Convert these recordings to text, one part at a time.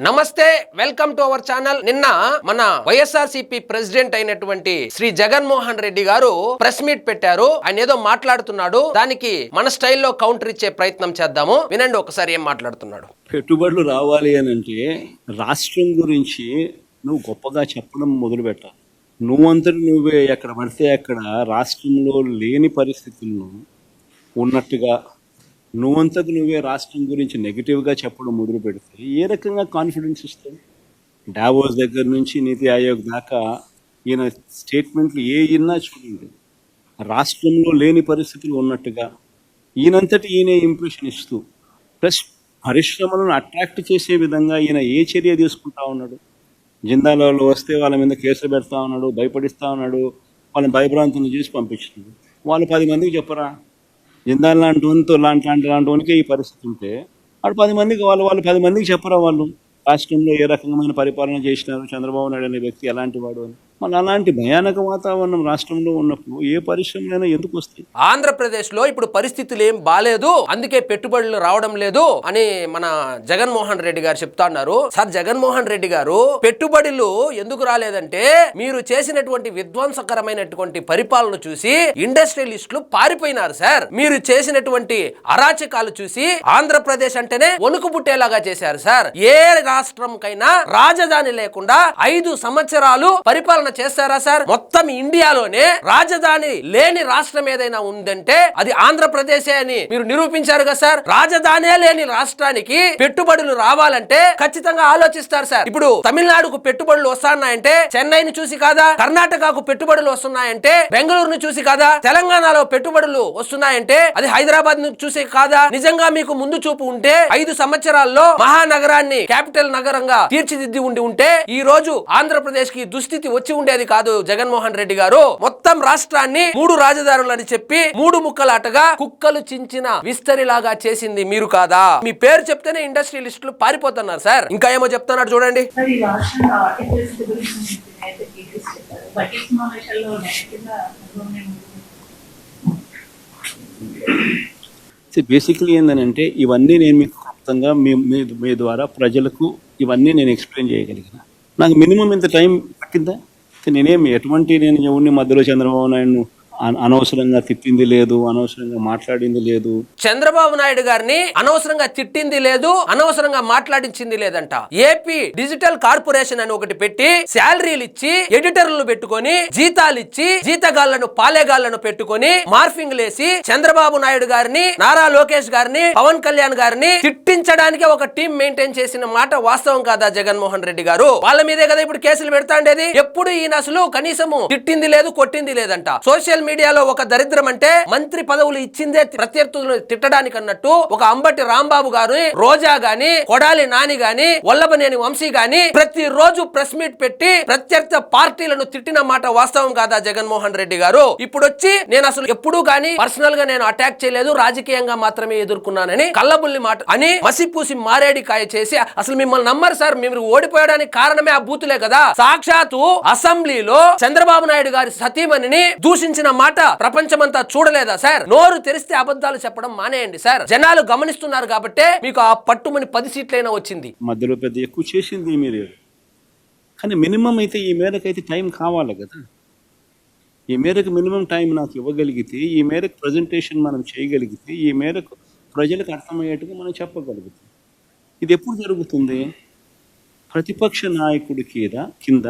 నమస్తే, welcome to our channel. నిన్న మన వైఎస్ఆర్సీపీ ప్రెసిడెంట్ అయినటువంటి శ్రీ జగన్మోహన్ రెడ్డి గారు ప్రెస్ మీట్ పెట్టారు. ఆయన ఏదో మాట్లాడుతున్నాడు, దానికి మన స్టైల్లో కౌంటర్ ఇచ్చే ప్రయత్నం చేద్దాము. వినండి ఒకసారి ఏం మాట్లాడుతున్నాడు. పెట్టుబడులు రావాలి అని అంటే రాష్ట్రం గురించి నువ్వు గొప్పగా చెప్పడం మొదలు పెట్టాలి. నువ్వంతటి నువ్వే ఎక్కడ పడితే అక్కడ రాష్ట్రంలో లేని పరిస్థితులను ఉన్నట్టుగా నువ్వంతకు నువ్వే రాష్ట్రం గురించి నెగిటివ్గా చెప్పడం మొదలు పెడితే ఏ రకంగా కాన్ఫిడెన్స్ ఇస్తుంది? డావోస్ దగ్గర నుంచి నీతి ఆయోగ్ దాకా ఈయన స్టేట్మెంట్లు ఇన్నా చూడండి, రాష్ట్రంలో లేని పరిస్థితులు ఉన్నట్టుగా ఈయనంతటి ఈయనే ఇంప్రెషన్ ఇస్తూ ప్లస్ పరిశ్రమలను అట్రాక్ట్ చేసే విధంగా ఈయన ఏ చర్య తీసుకుంటా ఉన్నాడు? జిందాలలో వస్తే వాళ్ళ మీద కేసులు పెడతా ఉన్నాడు, భయపడిస్తూ ఉన్నాడు, వాళ్ళని భయభ్రాంతులు చేసి పంపించినాడు. వాళ్ళు 10 మందికి చెప్పరా? జిందాల్ లాంటి వానికి ఈ పరిస్థితి ఉంటే వాడు 10 మందికి వాళ్ళు 10 మందికి చెప్పరా వాళ్ళు రాష్ట్రంలో ఏ రకమైన పరిపాలన చేసినారు, చంద్రబాబు నాయుడు అనే వ్యక్తి ఎలాంటి వాడు అని? మన అలాంటి భయానక వాతావరణం రాష్ట్రంలో ఉన్నప్పుడు ఏ పరిశ్రమలైనా ఎందుకు వస్తాయి? ఆంధ్రప్రదేశ్ లో ఇప్పుడు పరిస్థితులు ఏం బాలేదు, అందుకే పెట్టుబడులు రావడం లేదు అని మన జగన్మోహన్ రెడ్డి గారు చెప్తున్నారు. సార్, జగన్మోహన్ రెడ్డి గారు పెట్టుబడులు ఎందుకు రాలేదంటే మీరు చేసినటువంటి విధ్వంసకరమైనటువంటి పరిపాలన చూసి ఇండస్ట్రియలిస్టులు పారిపోయినారు. సార్, మీరు చేసినటువంటి అరాచకాలు చూసి ఆంధ్రప్రదేశ్ అంటేనే వణుకు పుట్టేలాగా చేశారు. సార్, ఏ రాష్ట్రంకైనా రాజధాని లేకుండా 5 సంవత్సరాలు పరిపాలన చేస్తారా సార్? మొత్తం ఇండియాలోనే రాజధాని లేని రాష్ట్రం ఏదైనా ఉందంటే అది ఆంధ్రప్రదేశ్ అని మీరు నిరూపించారు కదా సార్. రాజధానే లేని రాష్ట్రానికి పెట్టుబడులు రావాలంటే ఖచ్చితంగా ఆలోచిస్తారు సార్. ఇప్పుడు తమిళనాడుకు పెట్టుబడులు వస్తున్నాయంటే చెన్నైని చూసి కాదా, కర్ణాటకకు పెట్టుబడులు వస్తున్నాయంటే బెంగళూరును చూసి కాదా, తెలంగాణలో పెట్టుబడులు వస్తున్నాయంటే అది హైదరాబాద్ ను చూసి కాదా? నిజంగా మీకు ముందు చూపు ఉంటే 5 సంవత్సరాల్లో మహానగరాన్ని క్యాపిటల్ నగరంగా తీర్చిదిద్ది ఉంటే ఈ రోజు ఆంధ్రప్రదేశ్ కి దుస్థితి వచ్చి ఉండేది కాదు. జగన్మోహన్ రెడ్డి గారు మొత్తం రాష్ట్రాన్ని 3 రాజధానులని చెప్పి 3 ముక్కలాటగా కుక్కలు చించిన విస్తరిలాగా చేసింది మీరు కాదా? మీ పేరు చెప్తేనే ఇండస్ట్రియలిస్టులు పారిపోతున్నారు సార్. ఇంకా ఏమో చెప్తున్నాడు చూడండి. బేసికలీ ఏంటంటే ఇవన్నీ నేను మీకు క్లుప్తంగా మీ ద్వారా ప్రజలకు ఇవన్నీ నేను ఎక్స్ప్లెయిన్ చేయగలిగిన. నాకు మినిమం ఇంత టైం పట్టిందా? నేను ఎవరిని మధ్యలో చంద్రబాబు నాయుడు అనవసరంగా తిట్టింది లేదు, అనవసరంగా మాట్లాడింది లేదు. చంద్రబాబు నాయుడు గారిని అనవసరంగా తిట్టింది లేదు, అనవసరంగా మాట్లాడించింది లేదంట. ఏపీ డిజిటల్ కార్పొరేషన్ అని ఒకటి పెట్టి శాలరీలు ఇచ్చి ఎడిటర్లను పెట్టుకొని జీతాలు ఇచ్చి జీతగాళ్లను పాలేగాళ్లను పెట్టుకొని మార్ఫింగ్ లేసి చంద్రబాబు నాయుడు గారిని, నారా లోకేష్ గారిని, పవన్ కళ్యాణ్ గారిని తిట్టించడానికి ఒక టీం మెయింటైన్ చేసిన మాట వాస్తవం కాదా జగన్మోహన్ రెడ్డి గారు? వాళ్ళ మీదే కదా ఇప్పుడు కేసులు పెడతాండేది. ఎప్పుడు ఈయన అసలు కనీసము తిట్టింది లేదు, కొట్టింది లేదంట. సోషల్ మీడియాలో ఒక దరిద్రం అంటే మంత్రి పదవులు ఇచ్చిందే ప్రత్యర్థులను తిట్టడానికి అన్నట్టు ఒక అంబటి రాంబాబు గారు, రోజా గాని, కొడాలి నాని గాని, వల్లభనేని వంశీ గాని ప్రతిరోజు ప్రెస్ మీట్ పెట్టి ప్రత్యర్థి పార్టీలను తిట్టిన మాట వాస్తవం కాదా జగన్మోహన్ రెడ్డి గారు? ఇప్పుడు వచ్చి నేను అసలు ఎప్పుడూ గాని పర్సనల్ గా నేను అటాక్ చేయలేదు, రాజకీయంగా మాత్రమే ఎదుర్కొన్నానని కల్లబుల్లి మాట అని మసిపూసి మారేడికాయ చేసి అసలు మిమ్మల్ని నమ్మరు సార్. మీరు ఓడిపోయడానికి కారణమే ఆ బూతులే కదా. సాక్షాత్తు అసెంబ్లీలో చంద్రబాబు నాయుడు గారి సతీమణిని దూషించిన మాట ప్రపంచమంతా చూడలేదా సార్? నోరు తెరిస్తే అబద్ధాలు చెప్పడం మానేయండి సార్. జనాలు గమనిస్తున్నారు కాబట్టి మీకు ఆ పట్టుమని 10 సీట్లైనా వచ్చింది. మధ్యలో పెద్ద ఎక్కువ చేసింది మీరు, కానీ మినిమం అయితే ఈ మేరకు అయితే టైం కావాలి కదా. ఈ మేరకు మినిమం టైం నాకు ఇవ్వగలిగితే, ఈ మేరకు ప్రజెంటేషన్ మనం చేయగలిగితే, ఈ మేరకు ప్రజలకు అర్థమయ్యేట్టుగా మనం చెప్పగలుగుతాం. ఇది ఎప్పుడు జరుగుతుంది? ప్రతిపక్ష నాయకుడి కింద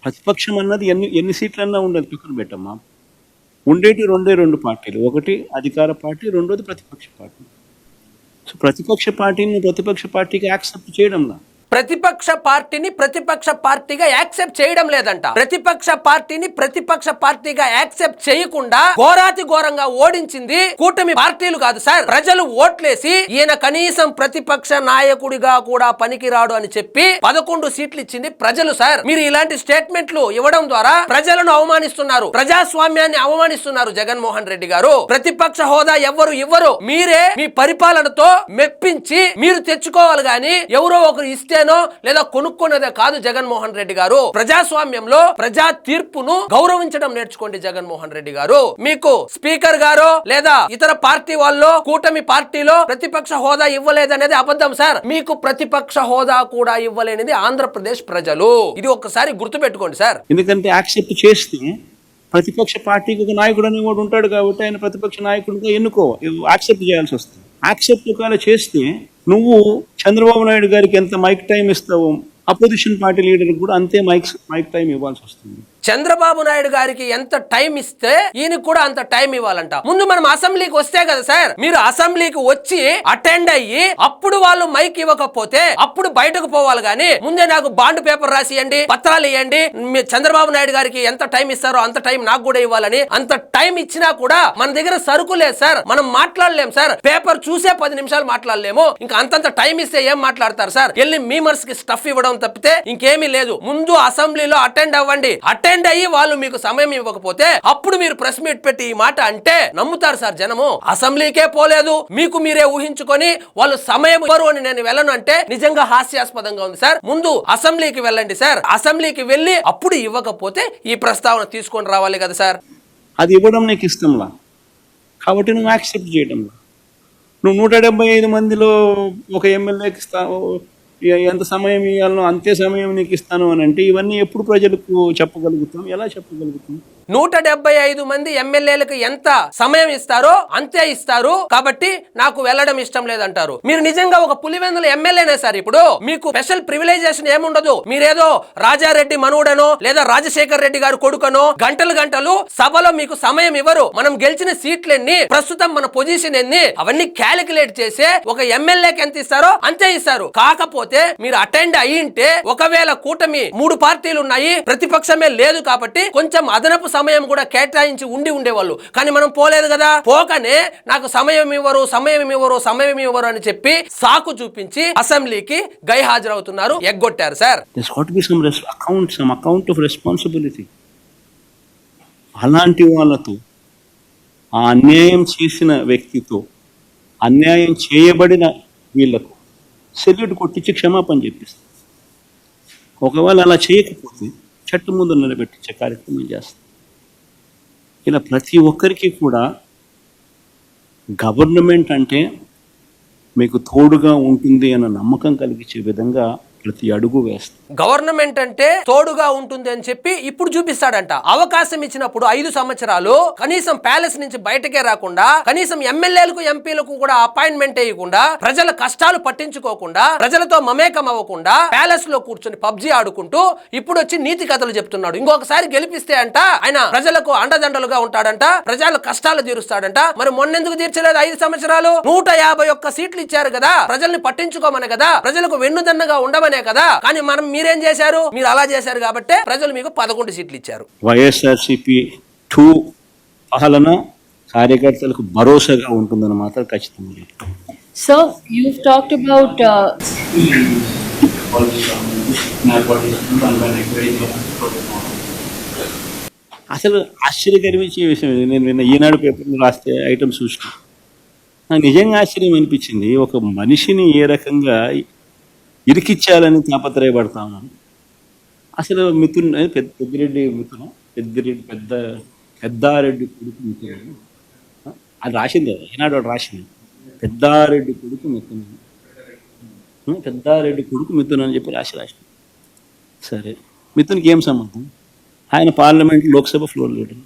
ప్రతిపక్షం అన్నది ఎన్ని సీట్లన్నా ఉండదు, పక్కన పెట్టమ్మా. ఉండేటి 2 పార్టీలు, ఒకటి అధికార పార్టీ, రెండోది ప్రతిపక్ష పార్టీ. సో ప్రతిపక్ష పార్టీని ప్రతిపక్ష పార్టీకి యాక్సెప్ట్ చేయడంలా, ప్రతిపక్ష పార్టీని ప్రతిపక్ష పార్టీగా యాక్సెప్ట్ చేయడం లేదంట. ప్రతిపక్ష పార్టీని ప్రతిపక్ష పార్టీగా యాక్సెప్ట్ చేయకుండా ఘోరాతి ఘోరంగా ఓడించింది కూటమి పార్టీలు కాదు సార్. ప్రజలు ఓట్లేసి ఈయన కనీసం ప్రతిపక్ష నాయకుడిగా కూడా పనికిరాడు అని చెప్పి 11 సీట్లు ఇచ్చింది ప్రజలు సార్. మీరు ఇలాంటి స్టేట్మెంట్లు ఇవ్వడం ద్వారా ప్రజలను అవమానిస్తున్నారు, ప్రజాస్వామ్యాన్ని అవమానిస్తున్నారు జగన్మోహన్ రెడ్డి గారు. ప్రతిపక్ష హోదా ఎవ్వరు ఇవ్వరు, మీరే మీ పరిపాలనతో మెప్పించి మీరు తెచ్చుకోవాలి గాని ఎవరో ఒకరు ఇస్తే అడిగితేనో లేదా కొనుక్కున్నదే కాదు జగన్మోహన్ రెడ్డి గారు. ప్రజాస్వామ్యంలో ప్రజా తీర్పును గౌరవించడం నేర్చుకోండి జగన్మోహన్ రెడ్డి గారు. మీకు స్పీకర్ గారు లేదా ఇతర పార్టీ వాళ్ళు కూటమి పార్టీలో ప్రతిపక్ష హోదా ఇవ్వలేదనేది అబద్ధం సార్. మీకు ప్రతిపక్ష హోదా కూడా ఇవ్వలేనిది ఆంధ్రప్రదేశ్ ప్రజలు. ఇది ఒక్కసారి గుర్తుపెట్టుకోండి సార్. ఎందుకంటే యాక్సెప్ట్ చేస్తే ప్రతిపక్ష పార్టీకి ఒక నాయకుడు అనేవాడు ఉంటాడు కాబట్టి ఆయన ప్రతిపక్ష నాయకుడిగా యాక్సెప్ట్ చేయాల్సి వస్తుంది. యాక్సెప్ట్ ఒకవేళ చేస్తే నువ్వు చంద్రబాబు నాయుడు గారికి ఎంత మైక్ టైం ఇస్తావో అపోజిషన్ పార్టీ లీడర్కి కూడా అంతే మైక్ టైం ఇవ్వాల్సి వస్తుంది. చంద్రబాబు నాయుడు గారికి ఎంత టైం ఇస్తే ఈయనకి కూడా అంత టైం ఇవ్వాలంట. ముందు మనం అసెంబ్లీకి వస్తే కదా సార్, మీరు అసెంబ్లీకి వచ్చి అటెండ్ అయ్యి అప్పుడు వాళ్ళు మైక్ ఇవ్వకపోతే అప్పుడు బయటకు పోవాలి గానీ ముందే నాకు బాండ్ పేపర్ రాసి ఇవ్వండి, పత్రాలు ఇవ్వండి, చంద్రబాబు నాయుడు గారికి ఎంత టైం ఇస్తారో అంత టైం నాకు కూడా ఇవ్వాలని అంత టైం ఇచ్చినా కూడా మన దగ్గర సరుకు లేదు సార్, మనం మాట్లాడలేం సార్. పేపర్ చూసే 10 నిమిషాలు మాట్లాడలేము, ఇంకా అంతంత టైం ఇస్తే ఏం మాట్లాడతారు సార్? వెళ్ళి మీమర్స్ కి స్టఫ్ ఇవ్వడం తప్పితే ఇంకేమీ లేదు. ముందు అసెంబ్లీలో అటెండ్ అవ్వండి. అటెండ్ అయ్యి వాళ్ళు మీకు సమయం ఇవ్వకపోతే అప్పుడు మీరు ప్రెస్ మీట్ పెట్టి ఈ మాట అంటే నమ్ముతారు సార్ జనము. అసెంబ్లీకే పోలేదు, మీకు మీరే ఊహించుకొని వాళ్ళు సమయం ఇవ్వరు అని నేను వెళ్ళను అంటే నిజంగా హాస్యాస్పదంగా ఉంది సార్. ముందు అసెంబ్లీకి వెళ్ళండి సార్. అసెంబ్లీకి వెళ్ళి అప్పుడు ఇవ్వకపోతే ఈ ప్రస్తావన తీసుకొని రావాలి కదా సార్. అది ఇవ్వడం నీకు ఇష్టంలా కాబట్టి నువ్వు యాక్సెప్ట్ చేయడంలా. నువ్వు 175 మందిలో ఒక ఎమ్మెల్యేకి ఎంత సమయం ఇవ్వాలనో అంతే సమయం నీకు ఇస్తాను అని అంటే ఇవన్నీ ఎప్పుడు ప్రజలకు చెప్పగలుగుతాం, ఎలా చెప్పగలుగుతాం? 175 మంది ఎమ్మెల్యేలకు ఎంత సమయం ఇస్తారో అంతే ఇస్తారు కాబట్టి నాకు వెళ్ళడం ఇష్టం లేదంటారు. మీరు నిజంగా ఒక పులివెందుల ఎమ్మెల్యేనే సార్. ఇప్పుడు మీకు స్పెషల్ ప్రివిలైజేషన్ ఏముండదు. మీరేదో రాజారెడ్డి మనవుడనో లేదా రాజశేఖర్ రెడ్డి గారు కొడుకనో గంటలు సభలో మీకు సమయం ఇవ్వరు. మనం గెలిచిన సీట్లెన్ని, ప్రస్తుతం మన పొజిషన్ ఎన్ని, అవన్నీ క్యాలిక్యులేట్ చేసి ఒక ఎమ్మెల్యేకి ఎంత ఇస్తారో అంతే ఇస్తారు. కాకపోతే మీరు అటెండ్ అయ్యింటే ఒకవేళ కూటమి 3 పార్టీలు ఉన్నాయి, ప్రతిపక్షమే లేదు కాబట్టి కొంచెం అదనపు సమయం కూడా కేటాయించి ఉండేవాళ్ళు. కానీ మనం పోలేదు కదా. పోకనే నాకు సమయం ఇవ్వరు అని చెప్పి సాకు చూపించి అసెంబ్లీకి గైహాజరవుతున్నారు, ఎగ్గొట్టారు సార్. Account of responsibility. అలాంటి వాళ్ళతో, ఆ అన్యాయం చేసిన వ్యక్తితో, అన్యాయం చేయబడిన వీళ్లకు సెల్యూట్ కొట్టించి క్షమాపణ చెప్పిస్తాం. ఒకవేళ అలా చేయకపోతే చట్టం ముందు నిలబెట్టించే కార్యక్రమం చేస్తాం. ఇలా ప్రతి ఒక్కరికి కూడా గవర్నమెంట్ అంటే మీకు తోడుగా ఉంటుంది అన్న నమ్మకం కలిగించే విధంగా ప్రతి అడుగు వేస్తాం. గవర్నమెంట్ అంటే తోడుగా ఉంటుంది అని చెప్పి ఇప్పుడు చూపిస్తాడంట. అవకాశం ఇచ్చినప్పుడు 5 సంవత్సరాలు కనీసం ప్యాలెస్ నుంచి బయటకే రాకుండా, కనీసం ఎమ్మెల్యేలకు ఎంపీలకు కూడా అపాయింట్మెంట్ వేయకుండా, ప్రజల కష్టాలు పట్టించుకోకుండా, ప్రజలతో మమేకం అవ్వకుండా ప్యాలెస్ లో కూర్చొని పబ్జీ ఆడుకుంటూ ఇప్పుడు వచ్చి నీతి కథలు చెప్తున్నాడు. ఇంకొకసారి గెలిపిస్తే అంట ఆయన ప్రజలకు అండదండలుగా ఉంటాడంట, ప్రజల కష్టాలు తీరుస్తాడంట. మరి మొన్నెందుకు తీర్చలేదు? 5 సంవత్సరాలు 151 సీట్లు ఇచ్చారు కదా, ప్రజల్ని పట్టించుకోమని కదా, ప్రజలకు వెన్నుదన్నగా ఉండమని కదా. కానీ మీరేం చేశారు? మీరు అలా చేశారు కాబట్టి ప్రజలు మీకు 11 సీట్లు ఇచ్చారు. వైఎస్ఆర్సీపీ 2 పాలన కార్యకర్తలకు భరోసాగా ఉంటుందని మాత్రం ఖచ్చితంగా. So you've talked about అసలు ఆశ్చర్యకరమించే విషయం. నేను నిన్న ఈనాడు పేపర్లో రాస్తే ఐటమ్స్ చూసిన నాకు నిజంగా ఆశ్చర్యం అనిపించింది. ఒక మనిషిని ఏ రకంగా ఇరికిచ్చాలని తాపత్రయపడతాను. అసలు పెద్దిరెడ్డి పెద్దారెడ్డి కొడుకు మిథున, అది రాసింది కదా ఈనాడు రాసింది. పెద్దారెడ్డి కొడుకు మిథున అని చెప్పి రాసింది. సరే, మిథున్కి ఏం సంబంధం? ఆయన పార్లమెంట్ లోక్సభ ఫ్లోర్ లీడర్,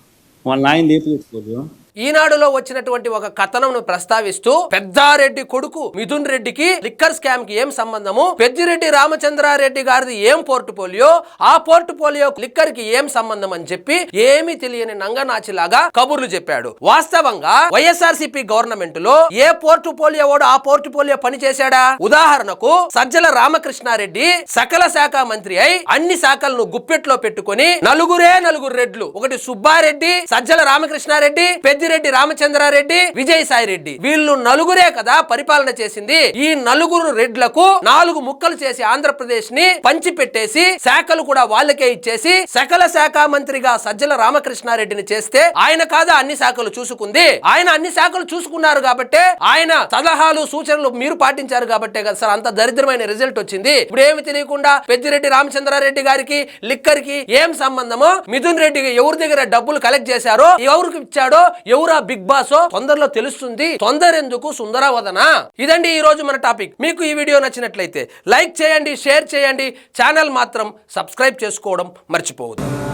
వాళ్ళ ఆయన లేకపోతే. ఈనాడులో వచ్చినటువంటి ఒక కథనం ప్రస్తావిస్తూ పెద్దారెడ్డి కొడుకు మిథున్ రెడ్డికి లిక్కర్ స్కామ్ కి ఏం సంబంధము, పెద్దిరెడ్డి రామచంద్రారెడ్డి గారిది ఏం పోర్టుపోలియో, ఆ పోర్టుపోలియో లిక్కర్ కి ఏం సంబంధం అని చెప్పి ఏమీ తెలియని నంగనాచిలాగా కబుర్లు చెప్పాడు. వాస్తవంగా వైఎస్ఆర్సీపీ గవర్నమెంట్ లో ఏ పోర్టుపోలియో వాడు ఆ పోర్టుపోలియో పని చేశాడా? ఉదాహరణకు సజ్జల రామకృష్ణారెడ్డి సకల శాఖ మంత్రి అయి అన్ని శాఖలను గుప్పెట్లో పెట్టుకుని నలుగురు రెడ్లు, ఒకటి సుబ్బారెడ్డి, సజ్జల రామకృష్ణారెడ్డి, పెద్దిరెడ్డి రామచంద్రారెడ్డి, విజయసాయి రెడ్డి, వీళ్ళు నలుగురే కదా పరిపాలన చేసింది. ఈ నలుగురు రెడ్లకు 4 ముక్కలు చేసి ఆంధ్రప్రదేశ్ ని పంచి పెట్టేసి శాఖలు కూడా వాళ్ళకే ఇచ్చేసి సకల శాఖ మంత్రిగా సజ్జల రామకృష్ణారెడ్డిని చేస్తే ఆయన కాదా అన్ని శాఖలు చూసుకుంది. ఆయన అన్ని శాఖలు చూసుకున్నారు కాబట్టే, ఆయన సలహాలు సూచనలు మీరు పాటించారు కాబట్టే కదా సార్ అంత దరిద్రమైన రిజల్ట్ వచ్చింది. ఇప్పుడు ఏమి తెలియకుండా పెద్దిరెడ్డి రామచంద్రారెడ్డి గారికి లిక్కర్ కి ఏం సంబంధమో, మిథున్ రెడ్డి ఎవరి దగ్గర డబ్బులు కలెక్ట్ చేశారో, ఎవరికి ఇచ్చాడో, ఎవరా బిగ్ బాస్ తొందరలో తెలుస్తుంది. తొందర ఎందుకు సుందరవదన. ఇదండి ఈ రోజు మన టాపిక్. మీకు ఈ వీడియో నచ్చినట్లయితే లైక్ చేయండి, షేర్ చేయండి, ఛానల్ మాత్రం సబ్స్క్రైబ్ చేసుకోవడం మర్చిపోవద్దు.